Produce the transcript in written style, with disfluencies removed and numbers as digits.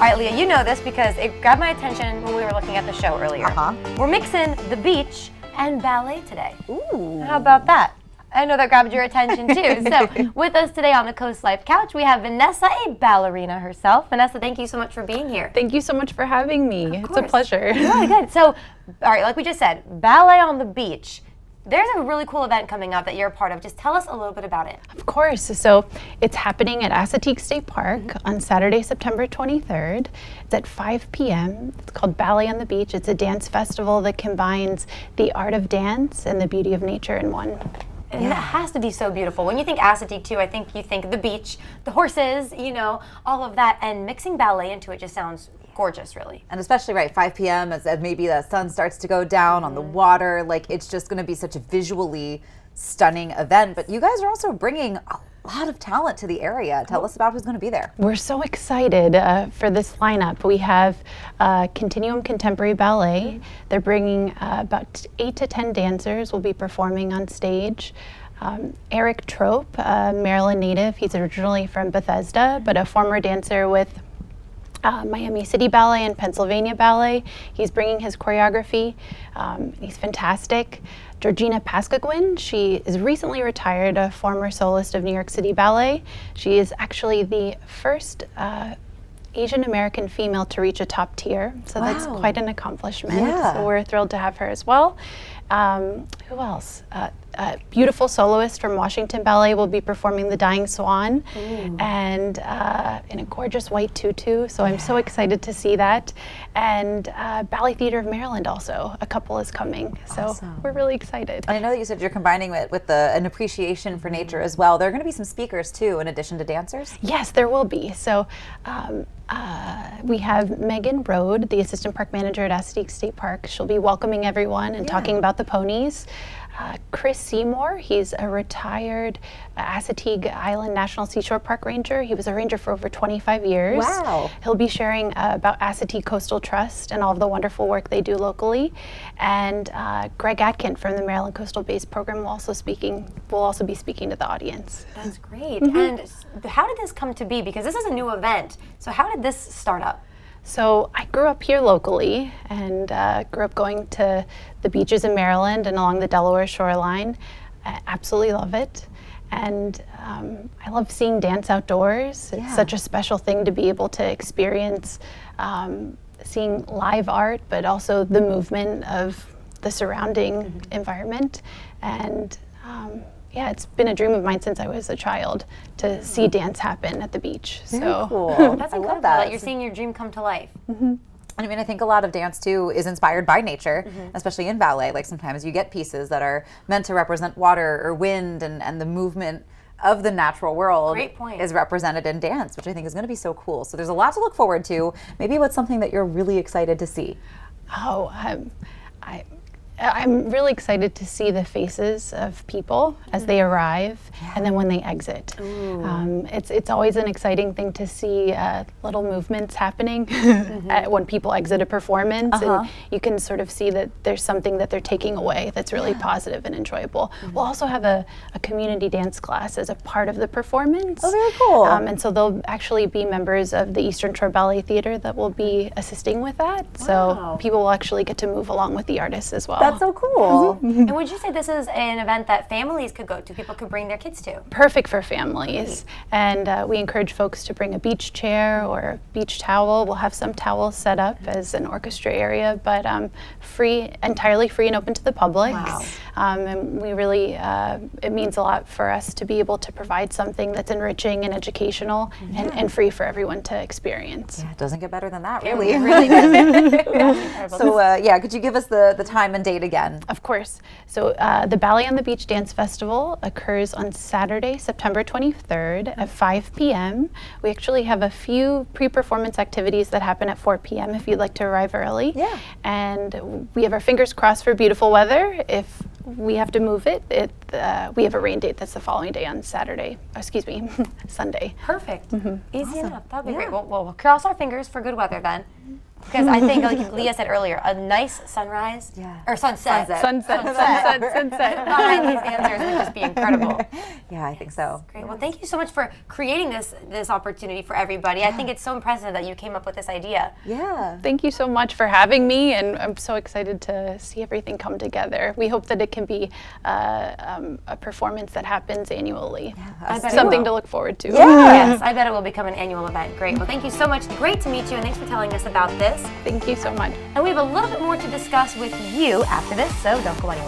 right, Leah, you know this because it grabbed my attention when we were looking at the show earlier. We're mixing the beach and ballet today. Ooh. How about that? I know that grabbed your attention too. So with us today on the CoastLife couch, we have Vanessa, a ballerina herself. Vanessa, thank you so much for being here. Thank you so much for having me. It's a pleasure. Really good. So, all right, like we just said, ballet on the beach. There's a really cool event coming up that you're a part of. Just tell us a little bit about it. Of course. So it's happening at Assateague State Park on Saturday, September 23rd. It's at 5 p.m. It's called Ballet on the Beach. It's a dance festival that combines the art of dance and the beauty of nature in one. And that has to be so beautiful. When you think Assateague too, I think you think the beach, the horses, you know, all of that. And mixing ballet into it just sounds gorgeous, really. And especially, right, 5 p.m. as maybe the sun starts to go down on the water. Like, it's just going to be such a visually stunning event. But you guys are also bringing a lot of talent to the area. Tell us about who's going to be there. We're so excited for this lineup. We have Continuum Contemporary Ballet. They're bringing about 8 to 10 dancers will be performing on stage. Eric Trope, Maryland native. He's originally from Bethesda, but a former dancer with Miami City Ballet and Pennsylvania Ballet. He's bringing his choreography. He's fantastic. Georgina Pascaguin, she is recently retired, a former soloist of New York City Ballet. She is actually the first Asian American female to reach a top tier, so that's quite an accomplishment. So we're thrilled to have her as well. Who else? A beautiful soloist from Washington Ballet will be performing The Dying Swan and in a gorgeous white tutu, so I'm so excited to see that. And Ballet Theater of Maryland also, a couple is coming, so we're really excited. I know that you said you're combining it with an appreciation for nature as well. There are going to be some speakers too, in addition to dancers? Yes, there will be. So we have Megan Rode, the assistant park manager at Assateague State Park. She'll be welcoming everyone and talking about the ponies. Chris Seymour, he's a retired Assateague Island National Seashore Park ranger. He was a ranger for over 25 years. Wow. He'll be sharing about Assateague Coastal Trust and all of the wonderful work they do locally. And Greg Atkin from the Maryland Coastal Base Program will also be speaking to the audience. That's great. And how did this come to be? Because this is a new event. So how did this start up? So I grew up here locally and grew up going to the beaches in Maryland and along the Delaware shoreline. I absolutely love it. And I love seeing dance outdoors. It's such a special thing to be able to experience seeing live art, but also the movement of the surrounding environment. And yeah, it's been a dream of mine since I was a child to see dance happen at the beach. Very cool. That's incredible that you're seeing your dream come to life. I mean, I think a lot of dance too is inspired by nature, especially in ballet. Like sometimes you get pieces that are meant to represent water or wind, and the movement of the natural world is represented in dance, which I think is going to be so cool. So there's a lot to look forward to. Maybe what's something that you're really excited to see? Oh, I'm really excited to see the faces of people as they arrive and then when they exit. It's always an exciting thing to see little movements happening when people exit a performance, and you can sort of see that there's something that they're taking away that's really positive and enjoyable. We'll also have a community dance class as a part of the performance. Oh, very cool. And so they'll actually be members of the Eastern Shore Ballet Theater that will be assisting with that. So people will actually get to move along with the artists as well. That's so cool. And would you say this is an event that families could go to, people could bring their kids to? Perfect for families. And we encourage folks to bring a beach chair or a beach towel. We'll have some towels set up as an orchestra area, but entirely free and open to the public. And we really, it means a lot for us to be able to provide something that's enriching and educational and free for everyone to experience. Yeah, it doesn't get better than that, really. It really does. So could you give us the time and date again? Of course. So the Ballet on the Beach Dance Festival occurs on Saturday, September 23rd at 5 p.m. We actually have a few pre-performance activities that happen at 4 p.m. if you'd like to arrive early. And we have our fingers crossed for beautiful weather. If we have to move it, we have a rain date that's the following day on Sunday. Perfect. Easy enough. That'd be great. Well, we'll cross our fingers for good weather then. Because I think, like Leah said earlier, a nice sunrise or sunset. Sunset. Behind these dancers would just be incredible. Yeah, I think so. Great. Well, thank you so much for creating this opportunity for everybody. I think it's so impressive that you came up with this idea. Yeah. Thank you so much for having me, and I'm so excited to see everything come together. We hope that it can be a performance that happens annually. Something to look forward to. Yes, I bet it will become an annual event. Great. Well, thank you so much. Great to meet you, and thanks for telling us about this. Thank you so much. And we have a little bit more to discuss with you after this, so don't go anywhere.